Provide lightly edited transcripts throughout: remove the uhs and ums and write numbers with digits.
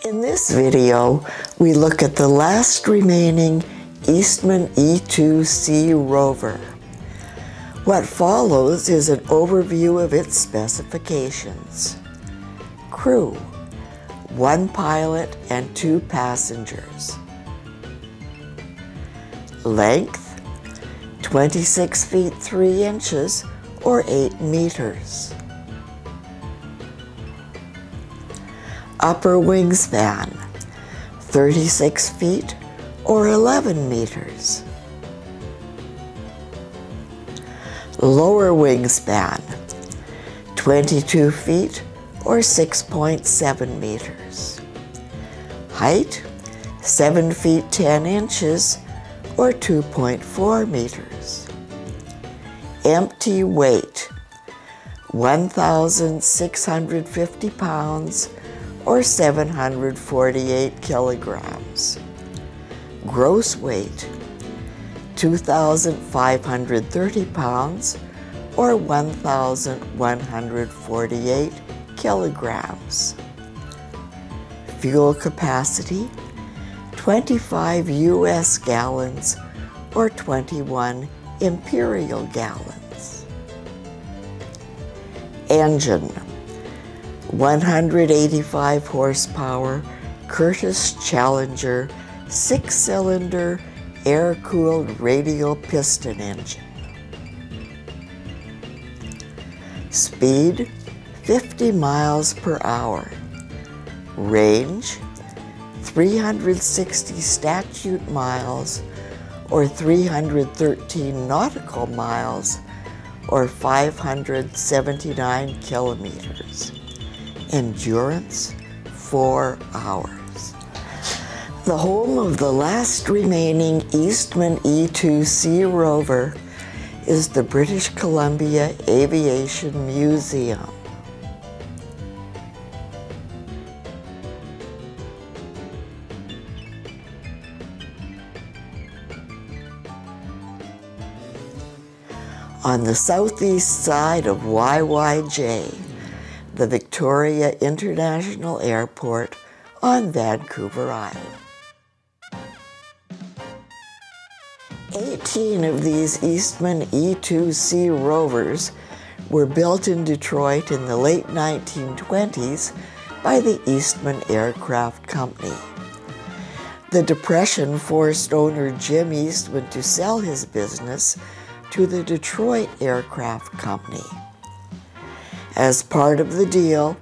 In this video, we look at the last remaining Eastman E-2 Sea Rover. What follows is an overview of its specifications. Crew: 1 pilot and 2 passengers. Length: 26 feet 3 inches or 8 meters. Upper wingspan: 36 feet or 11 meters. Lower wingspan: 22 feet or 6.7 meters. Height: 7 feet 10 inches or 2.4 meters. Empty weight: 1,650 pounds or 748 kilograms. Gross weight: 2,530 pounds or 1,148 kilograms. Fuel capacity: 25 U.S. gallons or 21 imperial gallons. Engine: 185 horsepower Curtiss Challenger 6-cylinder air-cooled radial piston engine. Speed: 50 miles per hour. Range: 360 statute miles or 313 nautical miles or 579 kilometers. Endurance: 4 hours. The home of the last remaining Eastman E-2 Sea Rover is the British Columbia Aviation Museum. On the southeast side of YYJ, the Victoria International Airport on Vancouver Island. 18 of these Eastman E-2 Sea Rovers were built in Detroit in the late 1920s by the Eastman Aircraft Company. The Depression forced owner Jim Eastman to sell his business to the Detroit Aircraft Company. As part of the deal,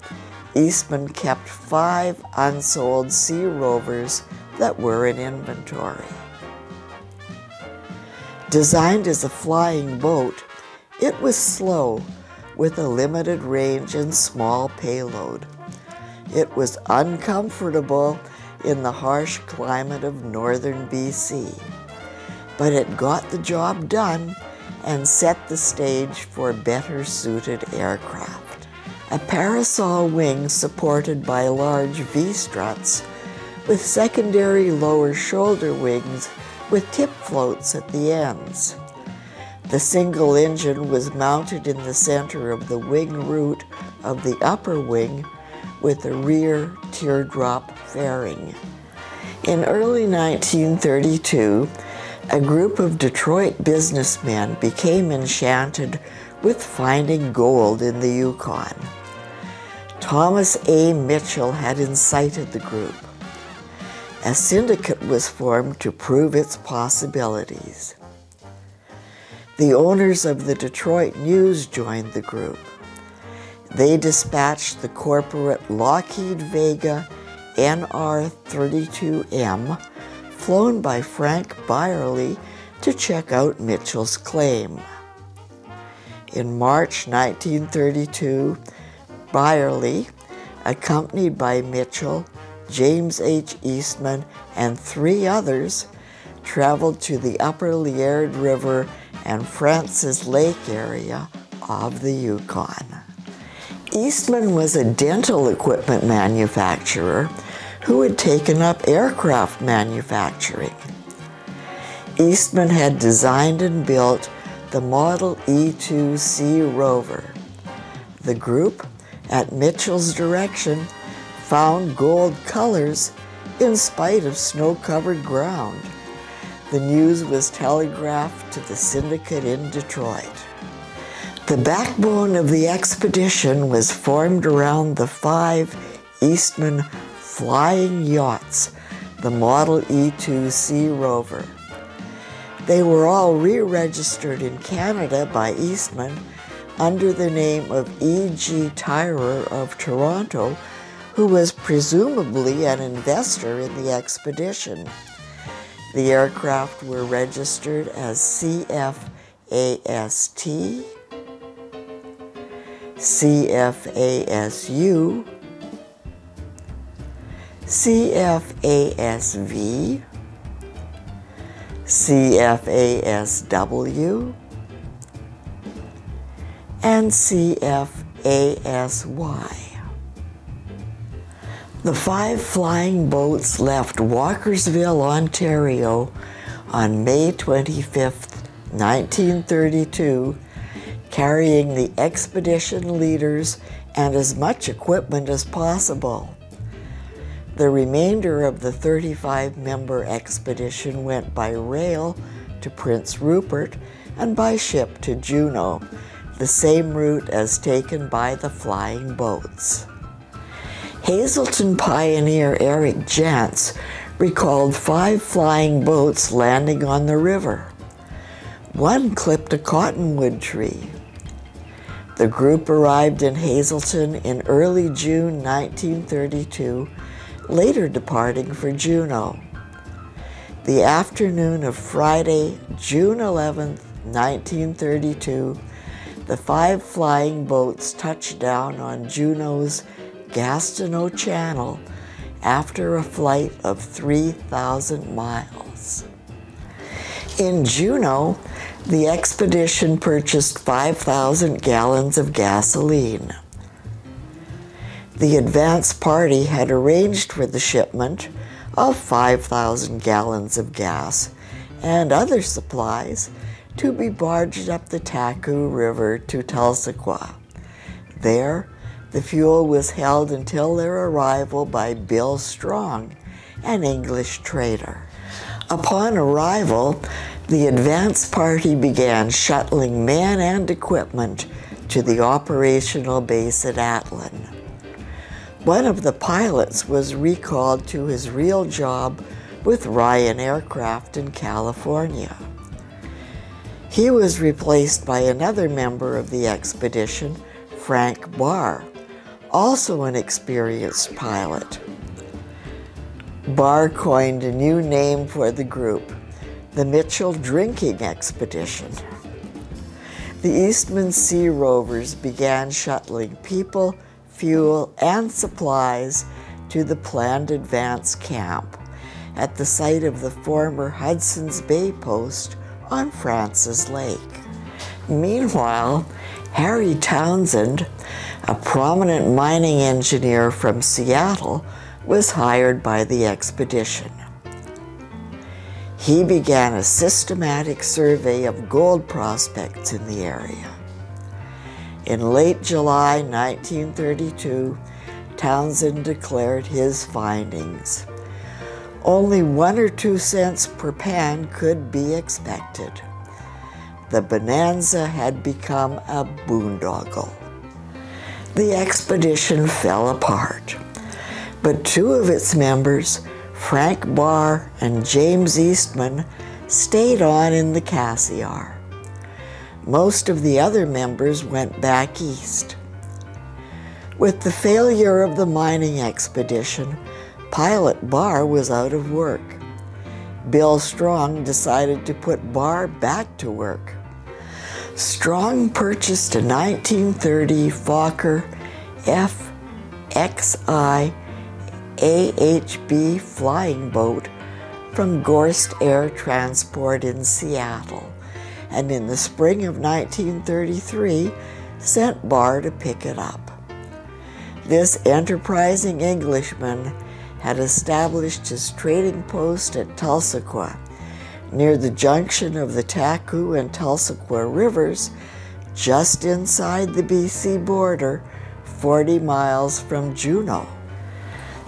Eastman kept 5 unsold Sea Rovers that were in inventory. Designed as a flying boat, it was slow, with a limited range and small payload. It was uncomfortable in the harsh climate of northern BC, but it got the job done and set the stage for better-suited aircraft. A parasol wing supported by large V-struts with secondary lower shoulder wings with tip floats at the ends. The single engine was mounted in the center of the wing root of the upper wing with a rear teardrop fairing. In early 1932, a group of Detroit businessmen became enchanted with finding gold in the Yukon. Thomas A. Mitchell had incited the group. A syndicate was formed to prove its possibilities. The owners of the Detroit News joined the group. They dispatched the corporate Lockheed Vega NR-32M, flown by Frank Byerly, to check out Mitchell's claim. In March 1932, Byerly, accompanied by Mitchell, James H. Eastman, and 3 others, traveled to the upper Liard River and Francis Lake area of the Yukon. Eastman was a dental equipment manufacturer who had taken up aircraft manufacturing. Eastman had designed and built the Model E-2 Sea Rover. The group, at Mitchell's direction, found gold colors in spite of snow-covered ground. The news was telegraphed to the syndicate in Detroit. The backbone of the expedition was formed around the 5 Eastman flying yachts, the Model E-2 Sea Rover. They were all re-registered in Canada by Eastman under the name of E.G. Tyrer of Toronto, who was presumably an investor in the expedition. The aircraft were registered as CFAST, CFASU, CFASV, CFASW, and CFASY. The 5 flying boats left Walkersville, Ontario on May 25, 1932, carrying the expedition leaders and as much equipment as possible. The remainder of the 35-member expedition went by rail to Prince Rupert and by ship to Juneau, the same route as taken by the flying boats. Hazelton pioneer Eric Jantz recalled 5 flying boats landing on the river. One clipped a cottonwood tree. The group arrived in Hazelton in early June 1932, later departing for Juneau. The afternoon of Friday, June 11, 1932, the 5 flying boats touched down on Juneau's Gastineau Channel after a flight of 3,000 miles. In Juneau, the expedition purchased 5,000 gallons of gasoline. The advance party had arranged for the shipment of 5,000 gallons of gas and other supplies to be barged up the Taku River to Tulsaquah. There, the fuel was held until their arrival by Bill Strong, an English trader. Upon arrival, the advance party began shuttling men and equipment to the operational base at Atlin. One of the pilots was recalled to his real job with Ryan Aircraft in California. He was replaced by another member of the expedition, Frank Barr, also an experienced pilot. Barr coined a new name for the group, the Mitchell Drinking Expedition. The Eastman Sea Rovers began shuttling people, fuel, and supplies to the planned advance camp at the site of the former Hudson's Bay Post on Francis Lake. Meanwhile, Harry Townsend, a prominent mining engineer from Seattle, was hired by the expedition. He began a systematic survey of gold prospects in the area. In late July 1932, Townsend declared his findings. Only 1 or 2 cents per pound could be expected. The bonanza had become a boondoggle. The expedition fell apart, but 2 of its members, Frank Barr and James Eastman, stayed on in the Cassiar. Most of the other members went back east. With the failure of the mining expedition, pilot Barr was out of work. Bill Strong decided to put Barr back to work. Strong purchased a 1930 Fokker FXI AHB flying boat from Gorst Air Transport in Seattle, and in the spring of 1933 sent Barr to pick it up. This enterprising Englishman had established his trading post at Tulsaquah, near the junction of the Taku and Tulsaquah rivers, just inside the BC border, 40 miles from Juneau.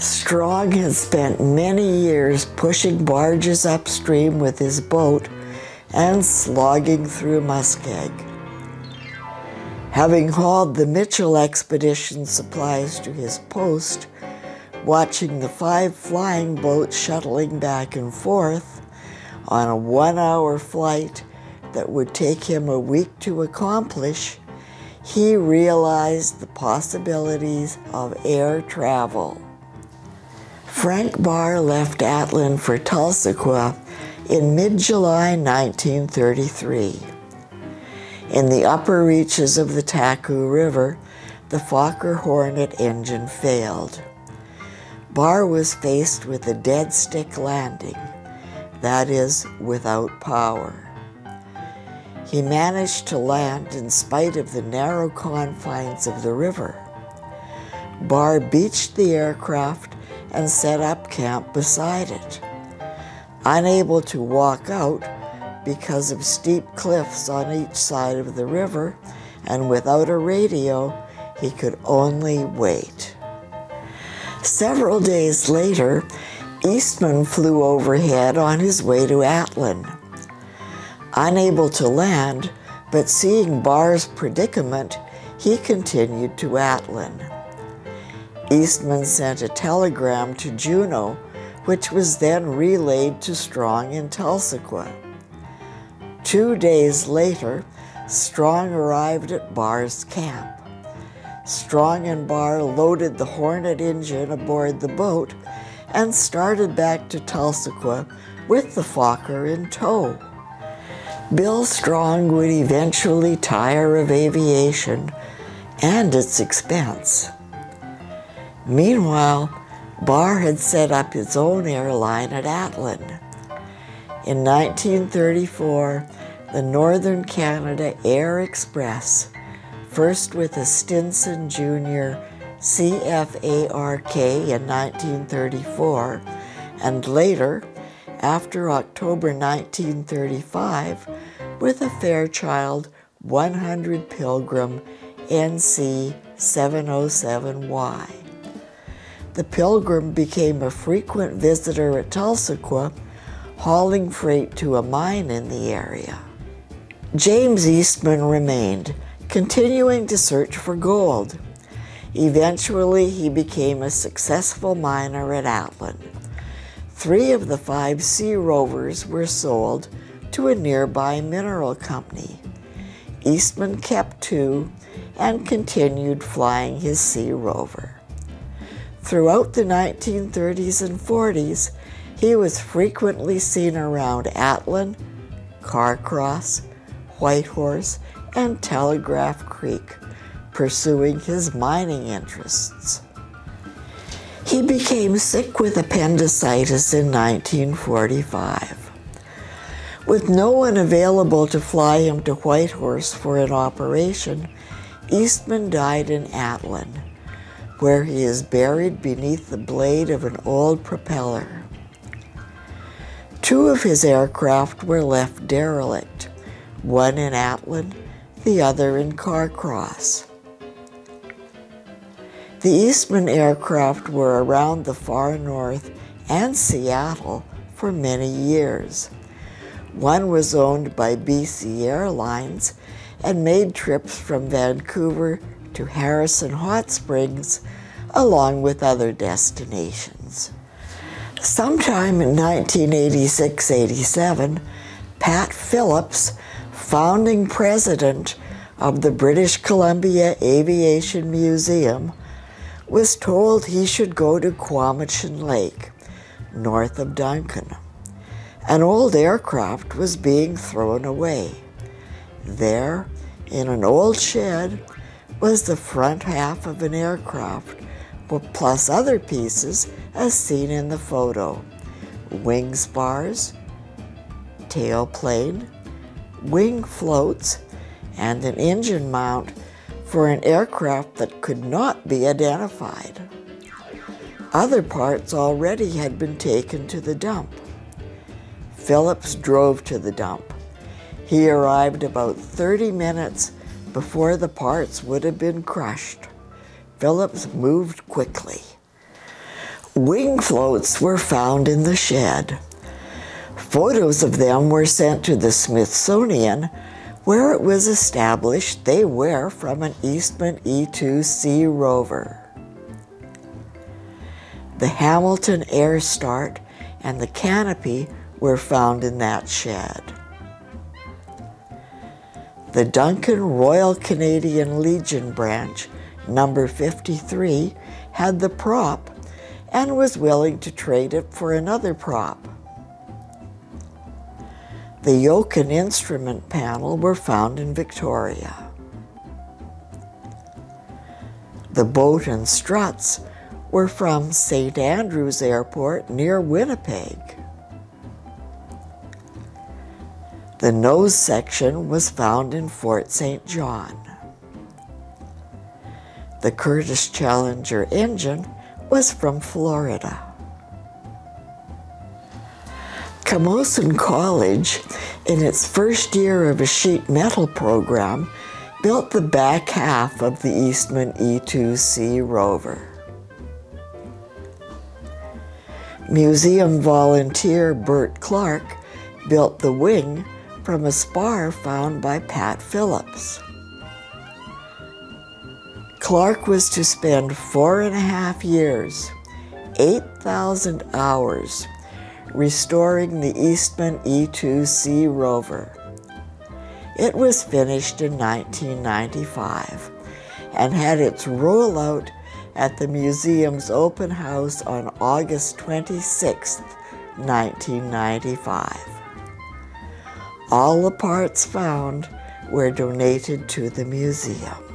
Strong had spent many years pushing barges upstream with his boat and slogging through muskeg. Having hauled the Mitchell expedition supplies to his post, watching the 5 flying boats shuttling back and forth on a 1-hour flight that would take him a week to accomplish, he realized the possibilities of air travel. Frank Barr left Atlin for Tulsa in mid-July 1933. In the upper reaches of the Taku River, the Fokker Hornet engine failed. Barr was faced with a dead stick landing, that is, without power. He managed to land in spite of the narrow confines of the river. Barr beached the aircraft and set up camp beside it. Unable to walk out because of steep cliffs on each side of the river, and without a radio, he could only wait. Several days later, Eastman flew overhead on his way to Atlin. Unable to land, but seeing Barr's predicament, he continued to Atlin. Eastman sent a telegram to Juneau, which was then relayed to Strong in Tulsa. 2 days later, Strong arrived at Barr's camp. Strong and Barr loaded the Hornet engine aboard the boat and started back to Tulsa with the Fokker in tow. Bill Strong would eventually tire of aviation and its expense. Meanwhile, Barr had set up his own airline at Atlin. In 1934, the Northern Canada Air Express, first with a Stinson Jr. CFARK in 1934, and later, after October 1935, with a Fairchild 100 Pilgrim NC 707Y. The Pilgrim became a frequent visitor at Tulsa, hauling freight to a mine in the area. James Eastman remained, continuing to search for gold. Eventually, he became a successful miner at Atlin. 3 of the 5 Sea Rovers were sold to a nearby mineral company. Eastman kept 2 and continued flying his Sea Rover. Throughout the 1930s and 40s, he was frequently seen around Atlin, Carcross, Whitehorse, and Telegraph Creek, pursuing his mining interests. He became sick with appendicitis in 1945. With no one available to fly him to Whitehorse for an operation, Eastman died in Atlin, where he is buried beneath the blade of an old propeller. 2 of his aircraft were left derelict, one in Atlin, the other in Carcross. The Eastman aircraft were around the far north and Seattle for many years. One was owned by BC Airlines and made trips from Vancouver to Harrison Hot Springs, along with other destinations. Sometime in 1986-87, Pat Phillips, founding president of the British Columbia Aviation Museum, was told he should go to Quamachin Lake, north of Duncan. An old aircraft was being thrown away. There, in an old shed, was the front half of an aircraft, plus other pieces as seen in the photo: wing spars, tailplane, wing floats, and an engine mount for an aircraft that could not be identified. Other parts already had been taken to the dump. Phillips drove to the dump. He arrived about 30 minutes before the parts would have been crushed. Phillips moved quickly. Wing floats were found in the shed. Photos of them were sent to the Smithsonian, where it was established they were from an Eastman E-2 Sea Rover. The Hamilton Air Start and the canopy were found in that shed. The Duncan Royal Canadian Legion branch, number 53, had the prop and was willing to trade it for another prop. The yoke and instrument panel were found in Victoria. The boat and struts were from St. Andrews Airport near Winnipeg. The nose section was found in Fort St. John. The Curtiss Challenger engine was from Florida. Camosun College, in its first year of a sheet metal program, built the back half of the Eastman E-2 Sea Rover. Museum volunteer Bert Clark built the wing from a spar found by Pat Phillips. Clark was to spend 4.5 years, 8,000 hours, restoring the Eastman E-2 Sea Rover. It was finished in 1995 and had its rollout at the museum's open house on August 26, 1995. All the parts found were donated to the museum.